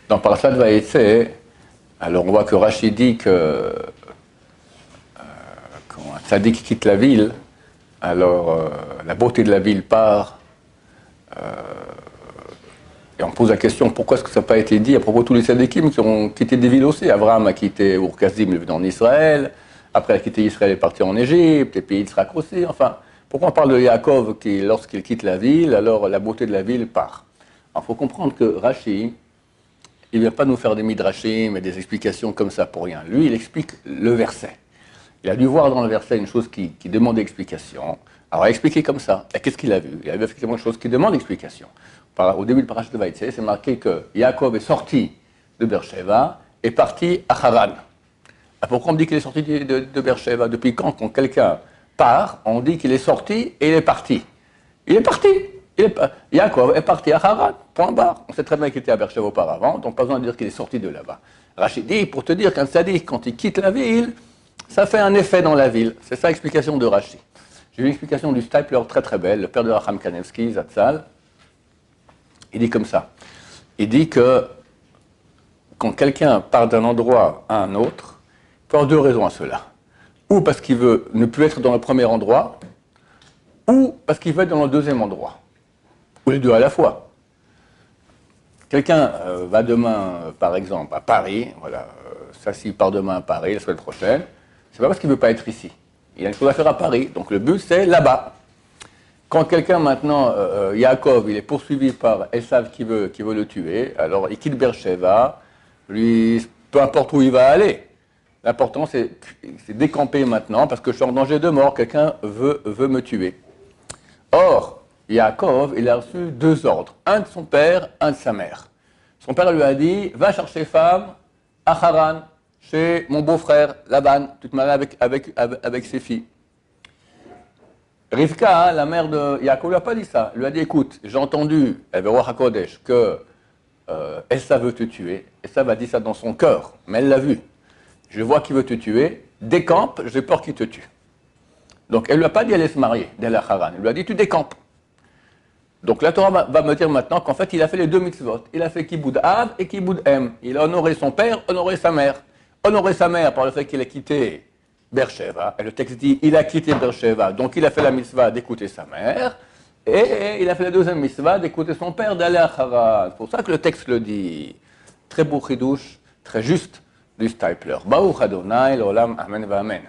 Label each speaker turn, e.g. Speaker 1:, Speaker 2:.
Speaker 1: Dans Parashat Vayetze, alors on voit que Rashi dit que quand un tzaddik quitte la ville, alors la beauté de la ville part. Et on pose la question, pourquoi est-ce que ça n'a pas été dit à propos de tous les tzaddikim qui ont quitté des villes aussi? Abraham a quitté Ur-Kasdim, il est venu en Israël. Après, il a quitté Israël, il est parti en Égypte, et puis Yitzhak aussi. Enfin, pourquoi on parle de Yaakov qui, lorsqu'il quitte la ville, alors la beauté de la ville part? Alors, il faut comprendre que Rashi, il ne vient pas nous faire des midrashim et des explications comme ça pour rien. Lui, il explique le verset. Il a dû voir dans le verset une chose qui demande explication. Alors, il a expliqué comme ça. Et qu'est-ce qu'il a vu? Il a vu effectivement une chose qui demande explication. Au début de Parashat Vayetze, c'est marqué que Yaakov est sorti de Beersheba et parti à Haran. Pourquoi on me dit qu'il est sorti de Beersheba? Depuis quand quelqu'un part, on dit qu'il est sorti et il est parti? Il est parti. Yaakov est parti à Haran, point barre. On sait très bien qu'il était à Beersheba auparavant, donc pas besoin de dire qu'il est sorti de là-bas. Rachid dit, pour te dire qu'un tzaddik, quand il quitte la ville, ça fait un effet dans la ville. C'est ça l'explication de Rashi. J'ai eu une explication du Stipler très très belle, le père de Racham Kanevski, Zatzal. Il dit comme ça. Il dit que quand quelqu'un part d'un endroit à un autre, il peut y avoir deux raisons à cela. Ou parce qu'il veut ne plus être dans le premier endroit, ou parce qu'il veut être dans le deuxième endroit. Ou les deux à la fois. Quelqu'un va demain, par exemple, à Paris, voilà, ça s'il part demain à Paris, la semaine prochaine, c'est pas parce qu'il ne veut pas être ici. Il a une chose à faire à Paris, donc le but c'est là-bas. Quand quelqu'un maintenant, Yaakov, il est poursuivi par Esav qui veut le tuer, alors il quitte Beersheba, lui, peu importe où il va aller. L'important c'est décamper maintenant parce que je suis en danger de mort, quelqu'un veut me tuer. Or, Yaakov, il a reçu deux ordres, un de son père, un de sa mère. Son père lui a dit, va chercher femme à Haran, chez mon beau-frère Laban, tu te maries avec ses filles. Rivka, la mère de Yaakov, lui a pas dit ça. Elle lui a dit, écoute, j'ai entendu, elle veut Ruach HaKodesh, que Esav veut te tuer. Esav a dit ça dans son cœur, mais elle l'a vu. Je vois qu'il veut te tuer, décampe, j'ai peur qu'il te tue. Donc elle ne lui a pas dit d'aller se marier, d'aller à Haran. Elle lui a dit, tu décampes. Donc la Torah va me dire maintenant qu'en fait, il a fait les deux mitzvot. Il a fait Kiboud Av et Kiboud Em. Il a honoré son père, honoré sa mère. Honoré sa mère par le fait qu'il a quitté Beersheba. Et le texte dit, il a quitté Beersheba. Donc il a fait la mitzvah d'écouter sa mère. Et il a fait la deuxième mitzvah d'écouter son père, d'aller à Haran. C'est pour ça que le texte le dit. Très beau chidouche, très juste du Stipler. Baruch Adonai, l'olam, amen va amen.